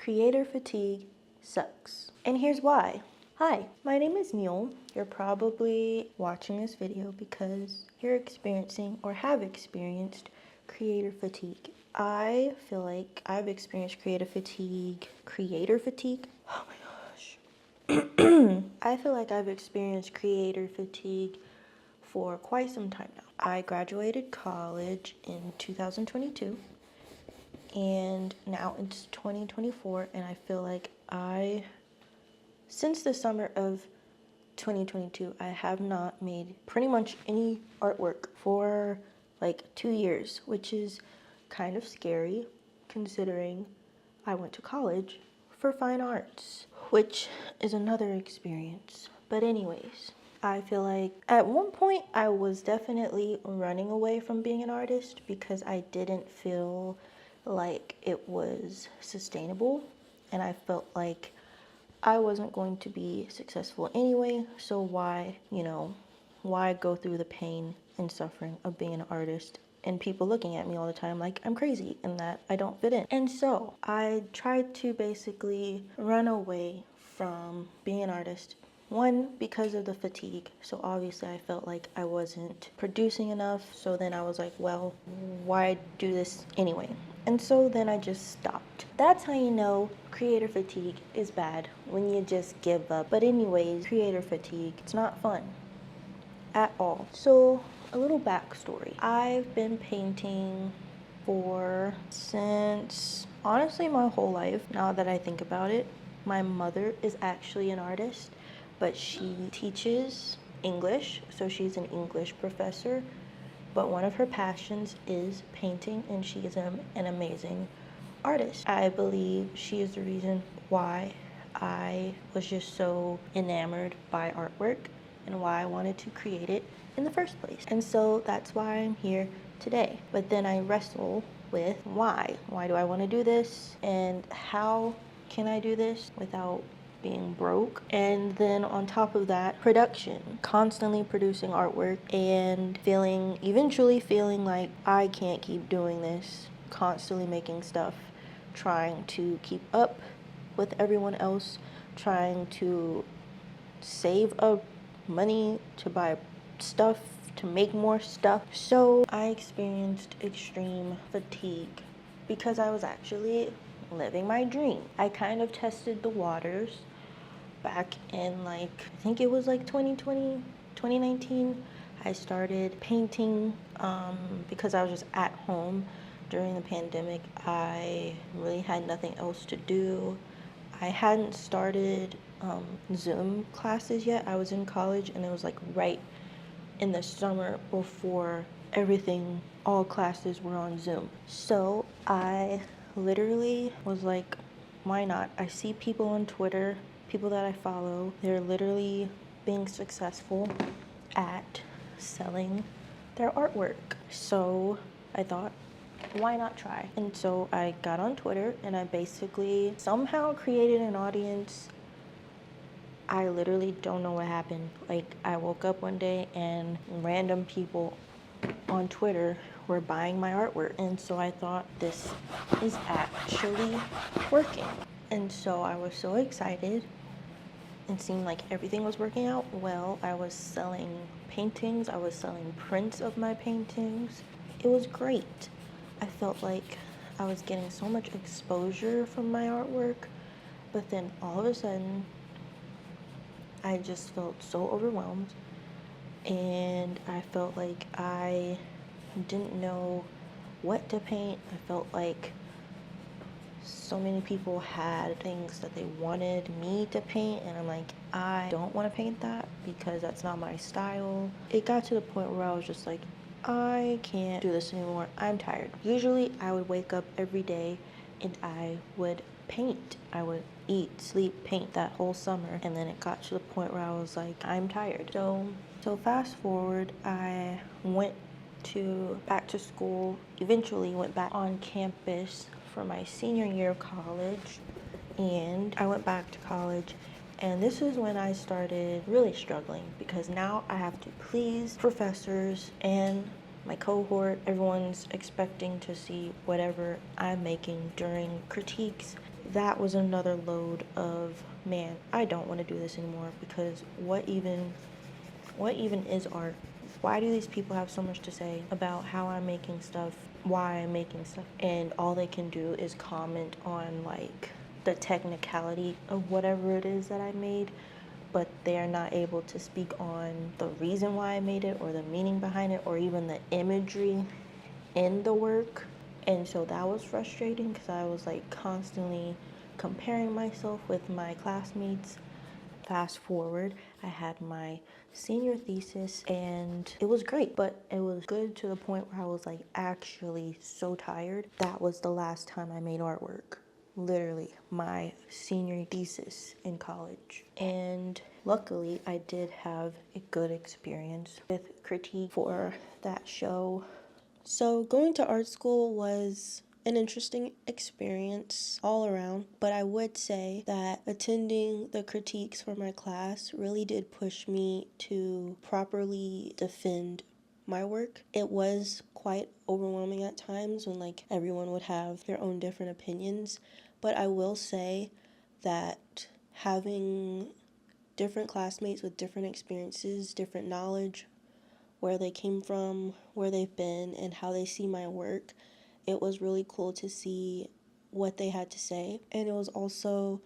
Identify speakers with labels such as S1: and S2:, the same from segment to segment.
S1: Creator fatigue sucks. And here's why. Hi, my name is Neil. You're probably watching this video because you're experiencing or have experienced creator fatigue. I feel like I've experienced creator fatigue. Oh my gosh. I feel like I've experienced creator fatigue for quite some time now. I graduated college in 2022 and now it's 2024, and I feel like since the summer of 2022, I have not made pretty much any artwork for like 2 years, which is kind of scary considering I went to college for fine arts, which is another experience. But anyways, I feel like at one point I was definitely running away from being an artist because I didn't feel like it was sustainable, and I felt like I wasn't going to be successful anyway, so why go through the pain and suffering of being an artist and people looking at me all the time like I'm crazy and that I don't fit in. And so I tried to basically run away from being an artist. One, because of the fatigue. So obviously I felt like I wasn't producing enough. So then I was like, well, why do this anyway? And so then I just stopped. That's how you know creator fatigue is bad, when you just give up. But anyways, creator fatigue, it's not fun at all. So a little backstory. I've been painting since honestly my whole life, now that I think about it. My mother is actually an artist, but she teaches English, so she's an English professor. But one of her passions is painting, and she is an amazing artist. I believe she is the reason why I was just so enamored by artwork and why I wanted to create it in the first place. And so that's why I'm here today. But then I wrestle with why. Why do I want to do this? And how can I do this without being broke? And then on top of that, production, constantly producing artwork and eventually feeling like I can't keep doing this, constantly making stuff, trying to keep up with everyone else, trying to save up money to buy stuff, to make more stuff. So I experienced extreme fatigue because I was actually living my dream. I kind of tested the waters back in I think it was 2020, 2019. I started painting because I was just at home during the pandemic. I really had nothing else to do. I hadn't started Zoom classes yet. I was in college, and it was right in the summer before all classes were on Zoom. So I literally was like, why not? I see people on Twitter, people that I follow, they're literally being successful at selling their artwork. So I thought, why not try? And so I got on Twitter and I basically somehow created an audience. I literally don't know what happened. I woke up one day and random people on Twitter were buying my artwork. And so I thought, this is actually working. And so I was so excited. It seemed like everything was working out well. I was selling paintings. I was selling prints of my paintings. It was great. I felt like I was getting so much exposure from my artwork. But then all of a sudden, I just felt so overwhelmed, and I felt like I didn't know what to paint. I felt like so many people had things that they wanted me to paint, and I'm like, I don't want to paint that because that's not my style. It got to the point where I was just like, I can't do this anymore. I'm tired. Usually I would wake up every day and I would paint. I would eat, sleep, paint that whole summer, and then it got to the point where I was like, I'm tired. So fast forward, I went back to school, eventually went back on campus for my senior year of college, and I went back to college, and this is when I started really struggling because now I have to please professors and my cohort. Everyone's expecting to see whatever I'm making during critiques that was another load of, man, I don't want to do this anymore, because what even is art? Why do these people have so much to say about how I'm making stuff, why I'm making stuff, and all they can do is comment on like the technicality of whatever it is that I made, but they are not able to speak on the reason why I made it, or the meaning behind it, or even the imagery in the work. And so that was frustrating, because I was like constantly comparing myself with my classmates. Fast forward, I had my senior thesis, and it was great, but it was good to the point where I was like actually so tired. That was the last time I made artwork. Literally, my senior thesis in college. And luckily, I did have a good experience with critique for that show. So going to art school was an interesting experience all around, but I would say that attending the critiques for my class really did push me to properly defend my work. It was quite overwhelming at times when like everyone would have their own different opinions, but I will say that having different classmates with different experiences, different knowledge, where they came from, where they've been, and how they see my work, it was really cool to see what they had to say. And it was also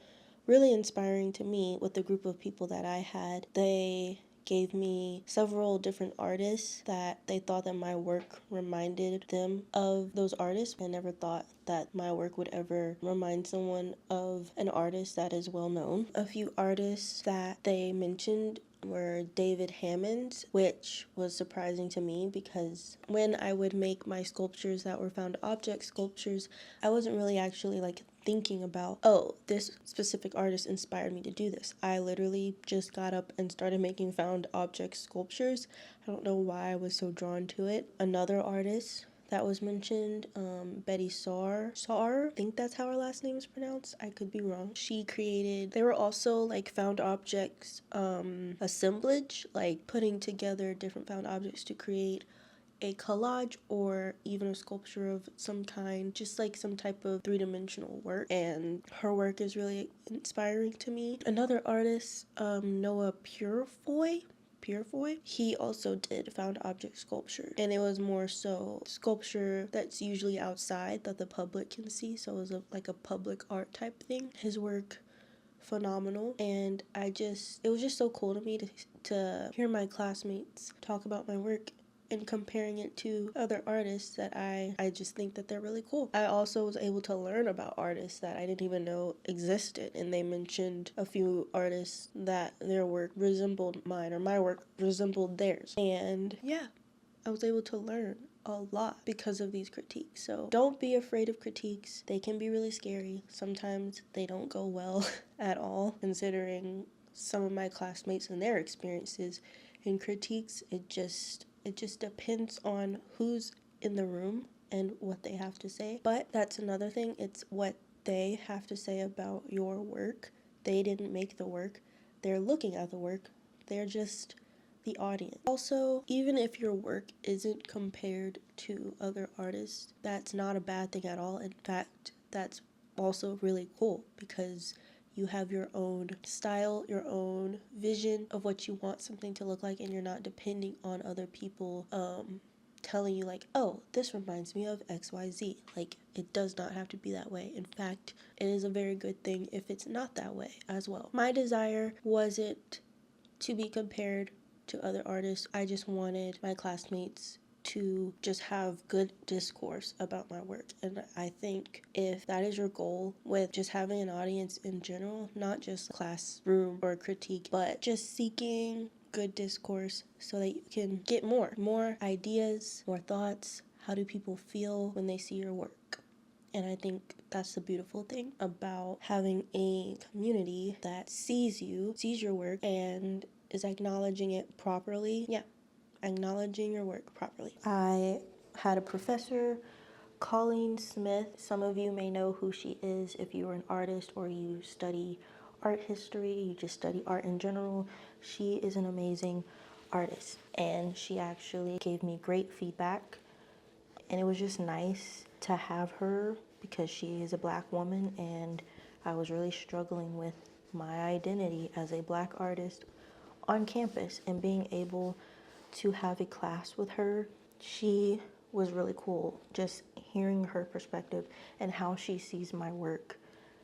S1: really inspiring to me with the group of people that I had. They gave me several different artists that they thought that my work reminded them of those artists. I never thought that my work would ever remind someone of an artist that is well known. A few artists that they mentioned were David Hammond's, which was surprising to me because when I would make my sculptures that were found object sculptures, I wasn't really actually like thinking about, oh, this specific artist inspired me to do this. I literally just got up and started making found object sculptures. I don't know why I was so drawn to it. Another artist that was mentioned, Betty Saar, I think that's how her last name is pronounced. I could be wrong. She created, they were also like found objects, assemblage, like putting together different found objects to create a collage or even a sculpture of some kind, just like some type of three-dimensional work. And her work is really inspiring to me. Another artist, Noah Purefoy, he also did found object sculpture, and it was more so sculpture that's usually outside that the public can see, so it was like a public art type thing. His work, phenomenal, and it was just so cool to me to hear my classmates talk about my work and comparing it to other artists that I just think that they're really cool. I also was able to learn about artists that I didn't even know existed, and they mentioned a few artists that their work resembled mine, or my work resembled theirs. And yeah, I was able to learn a lot because of these critiques. So don't be afraid of critiques. They can be really scary. Sometimes they don't go well at all, considering some of my classmates and their experiences in critiques. It just depends on who's in the room and what they have to say. But that's another thing. It's what they have to say about your work. They didn't make the work. They're looking at the work. They're just the audience. Also, even if your work isn't compared to other artists, that's not a bad thing at all. In fact, that's also really cool because you have your own style, your own vision of what you want something to look like, and you're not depending on other people telling you like, oh, this reminds me of XYZ. Like, it does not have to be that way. In fact, it is a very good thing if it's not that way as well. My desire wasn't to be compared to other artists. I just wanted my classmates to just have good discourse about my work. And I think if that is your goal with just having an audience in general, not just classroom or critique, but just seeking good discourse so that you can get more ideas, more thoughts. How do people feel when they see your work? And I think that's the beautiful thing about having a community that sees your work, and is acknowledging it properly. Yeah, acknowledging your work properly. I had a professor, Colleen Smith. Some of you may know who she is if you are an artist or you study art history, you just study art in general. She is an amazing artist, and she actually gave me great feedback, and it was just nice to have her because she is a Black woman, and I was really struggling with my identity as a Black artist on campus, and being able to have a class with her, she was really cool. Just hearing her perspective and how she sees my work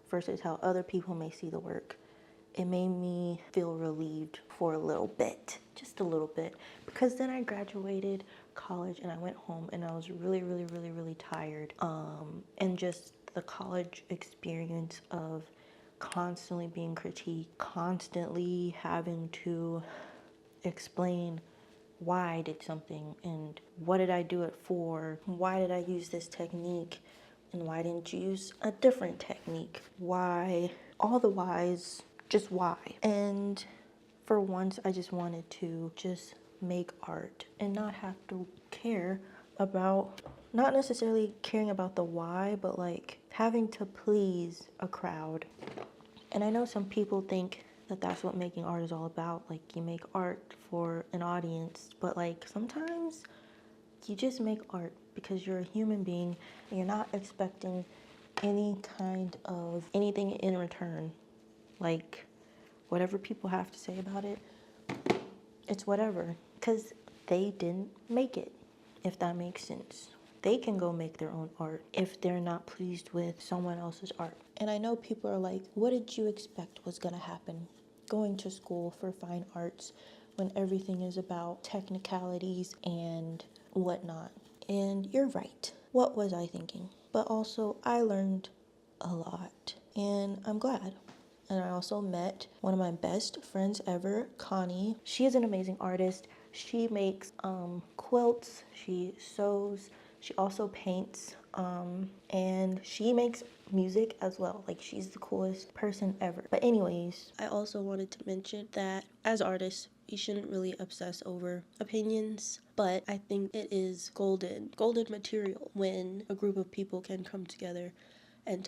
S1: versus how other people may see the work, it made me feel relieved for a little bit, just a little bit, because then I graduated college and I went home and I was really, really, really, really tired. And just the college experience of constantly being critiqued, constantly having to explain why I did something and what did I do it for, why did I use this technique and why didn't you use a different technique, why, all the whys, just why. And for once I just wanted to just make art and not have to care about, not necessarily caring about the why, but like having to please a crowd. And I know some people think that that's what making art is all about. Like, you make art for an audience, but like sometimes you just make art because you're a human being and you're not expecting any kind of anything in return. Like, whatever people have to say about it, it's whatever, because they didn't make it, if that makes sense. They can go make their own art if they're not pleased with someone else's art. And I know people are like, what did you expect was gonna happen going to school for fine arts when everything is about technicalities and whatnot? And you're right. What was I thinking? But also, I learned a lot, and I'm glad. And I also met one of my best friends ever, Connie. She is an amazing artist. She makes quilts, she sews, she also paints, and she makes music as well. Like, she's the coolest person ever. But anyways, I also wanted to mention that as artists, you shouldn't really obsess over opinions, but I think it is golden material when a group of people can come together and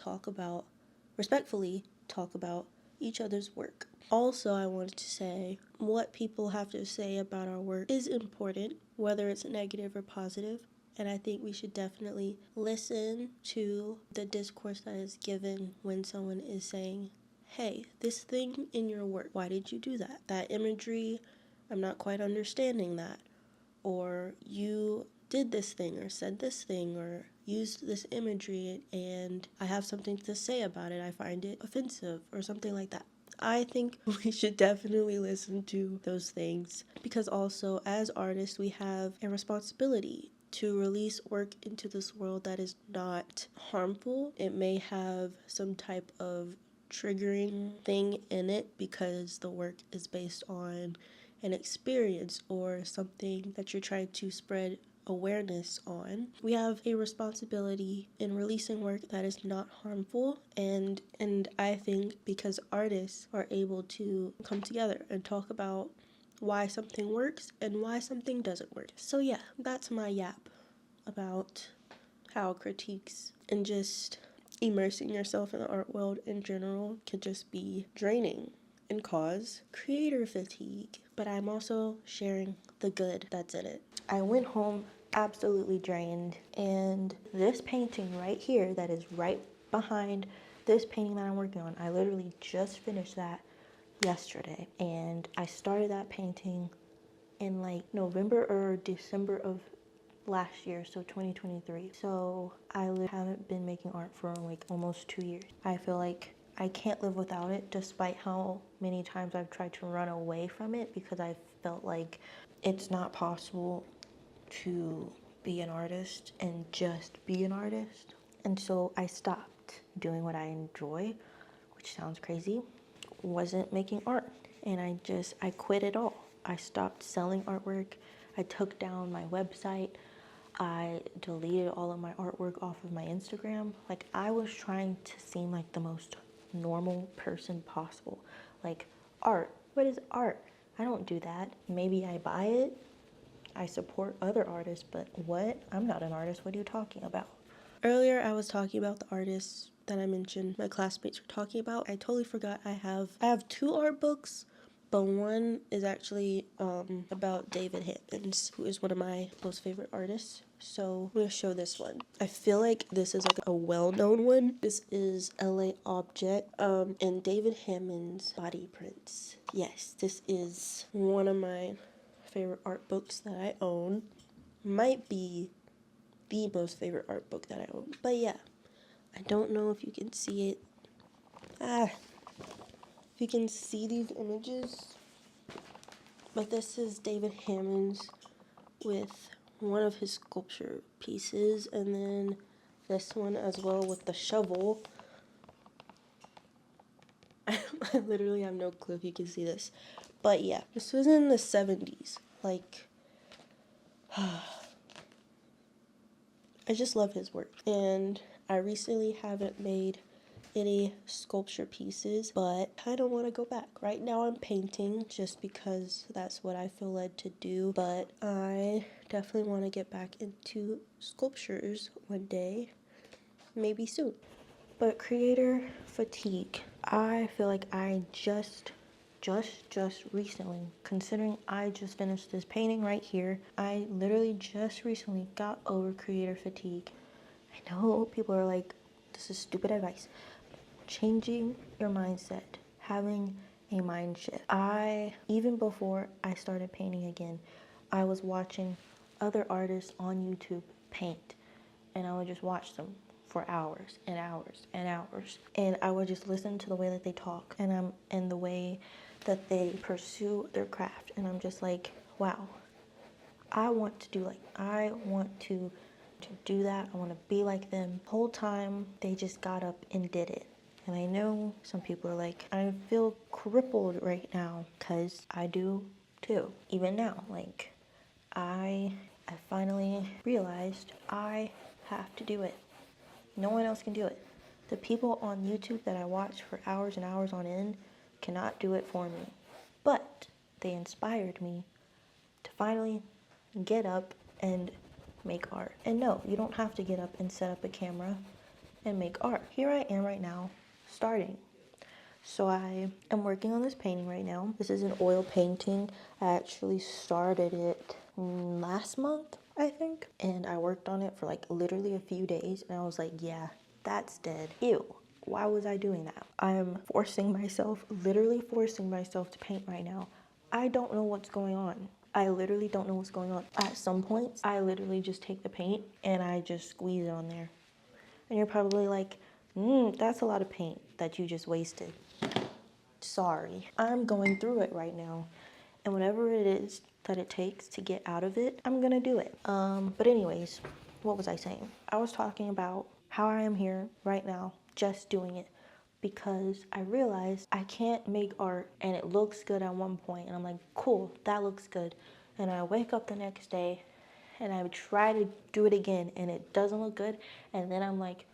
S1: respectfully talk about each other's work. Also, I wanted to say what people have to say about our work is important, whether it's negative or positive. And I think we should definitely listen to the discourse that is given when someone is saying, hey, this thing in your work, why did you do that? That imagery, I'm not quite understanding that. Or you did this thing or said this thing or used this imagery and I have something to say about it. I find it offensive or something like that. I think we should definitely listen to those things, because also as artists we have a responsibility to release work into this world that is not harmful. It may have some type of triggering thing in it because the work is based on an experience or something that you're trying to spread awareness on. We have a responsibility in releasing work that is not harmful, and I think because artists are able to come together and talk about why something works and why something doesn't work. So yeah, that's my yap about how critiques and just immersing yourself in the art world in general can just be draining and cause creator fatigue. But I'm also sharing the good that's in it. I went home absolutely drained, and this painting right here that is right behind this painting that I'm working on, I literally just finished that yesterday, and I started that painting in like November or December of last year, so 2023. So I haven't been making art for like almost 2 years. I feel like I can't live without it, despite how many times I've tried to run away from it, because I felt like it's not possible to be an artist and just be an artist. And so I stopped doing what I enjoy, which sounds crazy, wasn't making art. And I quit it all. I stopped selling artwork. I took down my website. I deleted all of my artwork off of my Instagram. Like, I was trying to seem like the most normal person possible. Like, art. What is art? I don't do that. Maybe I buy it. I support other artists, but what? I'm not an artist. What are you talking about? Earlier, I was talking about the artists that I mentioned my classmates were talking about. I totally forgot I have 2 art books, but one is actually about David Hamptons, who is one of my most favorite artists. So I'm gonna show this one. I feel like this is like a well-known one. This is LA Object and David Hammond's Body Prints. Yes, this is one of my favorite art books that I own. Might be the most favorite art book that I own. But yeah, I don't know if you can see it. If you can see these images. But this is David Hammond's with one of his sculpture pieces, and then this one as well with the shovel. I literally have no clue if you can see this. But yeah, this was in the 70s. Like, I just love his work. And I recently haven't made any sculpture pieces, but I don't want to go back. Right now I'm painting just because that's what I feel led to do, but I definitely want to get back into sculptures one day, maybe soon. But creator fatigue, I feel like I just recently, considering I just finished this painting right here, I literally just recently got over creator fatigue. I know people are like, this is stupid advice. Changing your mindset, having a mind shift. Even before I started painting again, I was watching other artists on YouTube paint, and I would just watch them for hours and hours and hours. And I would just listen to the way that they talk and the way that they pursue their craft. And I'm just like, wow, I want to do that. I want to be like them. The whole time they just got up and did it. And I know some people are like, I feel crippled right now, because I do too. Even now, like, I finally realized I have to do it. No one else can do it. The people on YouTube that I watch for hours and hours on end cannot do it for me. But they inspired me to finally get up and make art. And no, you don't have to get up and set up a camera and make art. Here I am right now, starting. So I am working on this painting right now. This is an oil painting. I actually started it last month, I think. And I worked on it for like literally a few days. And I was like, yeah, that's dead. Ew. Why was I doing that? I'm literally forcing myself to paint right now. I don't know what's going on. I literally don't know what's going on. At some points, I literally just take the paint and I just squeeze it on there. And you're probably like, that's a lot of paint that you just wasted. Sorry. I'm going through it right now. And whatever it is that it takes to get out of it, I'm gonna do it. But anyways, what was I saying? I was talking about how I am here right now, just doing it. Because I realized I can't make art and it looks good at one point. And I'm like, cool, that looks good. And I wake up the next day and I try to do it again and it doesn't look good. And then I'm like,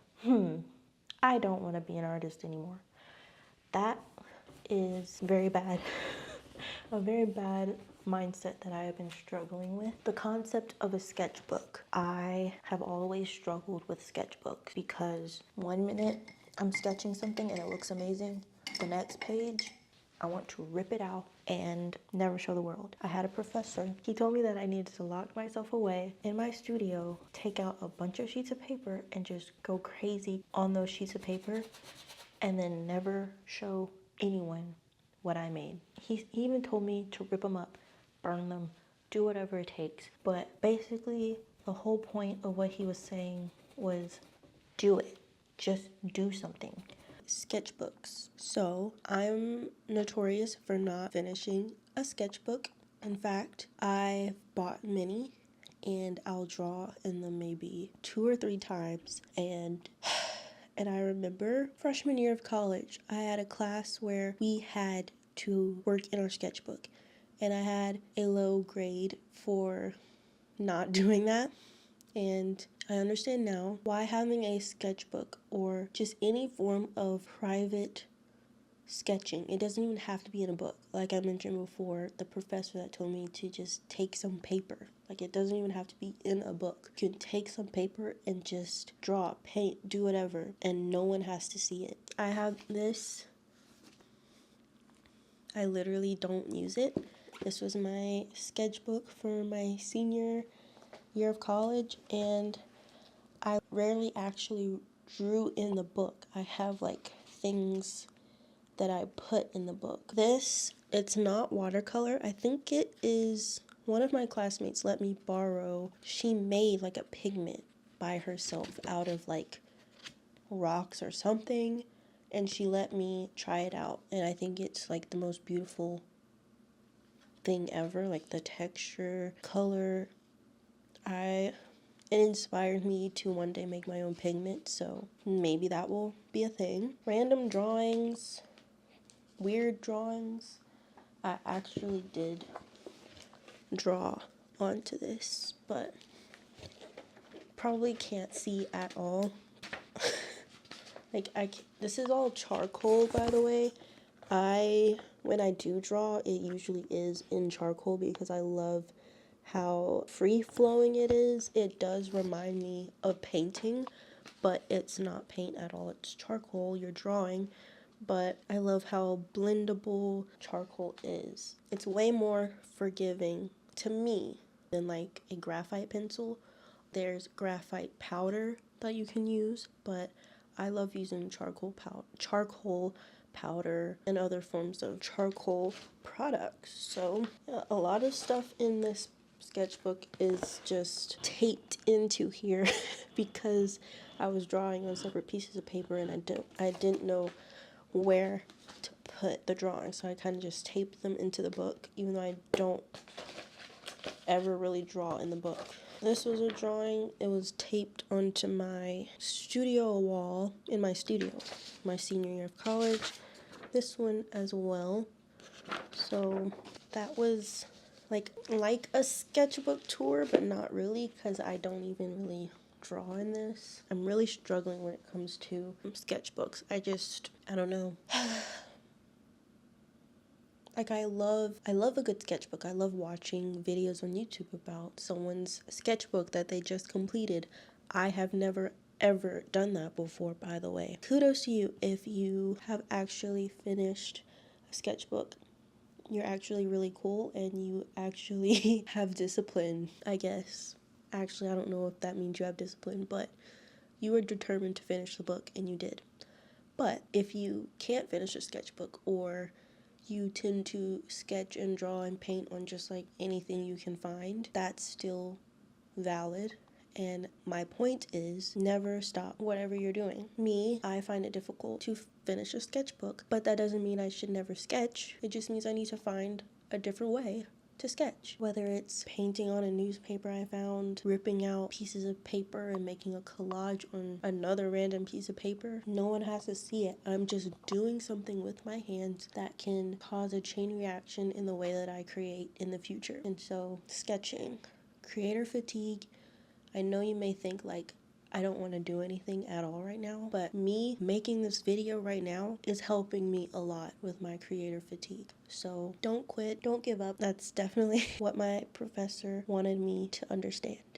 S1: I don't want to be an artist anymore. That is very bad. A very bad mindset that I have been struggling with. The concept of a sketchbook. I have always struggled with sketchbooks because one minute I'm sketching something and it looks amazing. The next page, I want to rip it out and never show the world. I had a professor. He told me that I needed to lock myself away in my studio, take out a bunch of sheets of paper and just go crazy on those sheets of paper and then never show anyone what I made. He even told me to rip them up, burn them, do whatever it takes. But basically, the whole point of what he was saying was do it. Just do something. Sketchbooks. So I'm notorious for not finishing a sketchbook. In fact, I bought many and I'll draw in them maybe 2 or 3 times. And I remember freshman year of college, I had a class where we had to work in our sketchbook. And I had a low grade for not doing that. And I understand now why having a sketchbook or just any form of private sketching, it doesn't even have to be in a book. Like I mentioned before, the professor that told me to just take some paper. Like it doesn't even have to be in a book. You can take some paper and just draw, paint, do whatever, and no one has to see it. I have this. I literally don't use it. This was my sketchbook for my senior year of college, and I rarely actually drew in the book. I have like things that I put in the book. This, it's not watercolor. I think it is, one of my classmates let me borrow. She made like a pigment by herself out of like rocks or something, and she let me try it out, and I think it's like the most beautiful thing ever. Like the texture, color, it inspired me to one day make my own pigment, so maybe that will be a thing. Random drawings, weird drawings. I actually did draw onto this, but probably can't see at all. This is all charcoal, by the way. When I do draw, it usually is in charcoal because I love how free-flowing it is. It does remind me of painting, but it's not paint at all. It's charcoal you're drawing, but I love how blendable charcoal is. It's way more forgiving to me than like a graphite pencil. There's graphite powder that you can use, but I love using charcoal powder and other forms of charcoal products. So a lot of stuff in this sketchbook is just taped into here because I was drawing on separate pieces of paper and I didn't know where to put the drawing, so I kind of just taped them into the book, even though I don't ever really draw in the book. This was a drawing. It was taped onto my studio wall in my studio, my senior year of college. This one as well. So that was like a sketchbook tour, but not really, because I don't even really draw in this. I'm really struggling when it comes to sketchbooks. I don't know. Like I love a good sketchbook. I love watching videos on YouTube about someone's sketchbook that they just completed. I have never ever done that before, by the way. Kudos to you if you have actually finished a sketchbook. You're actually really cool and you actually have discipline, I guess. Actually, I don't know if that means you have discipline, but you were determined to finish the book and you did. But if you can't finish a sketchbook, or you tend to sketch and draw and paint on just like anything you can find, that's still valid. And my point is, never stop whatever you're doing. Me, I find it difficult to finish a sketchbook, but that doesn't mean I should never sketch. It just means I need to find a different way to sketch. Whether it's painting on a newspaper I found, ripping out pieces of paper and making a collage on another random piece of paper. No one has to see it. I'm just doing something with my hands that can cause a chain reaction in the way that I create in the future. And so, sketching. Creator fatigue. I know you may think like, I don't want to do anything at all right now, but me making this video right now is helping me a lot with my creator fatigue. So don't quit, don't give up. That's definitely what my professor wanted me to understand.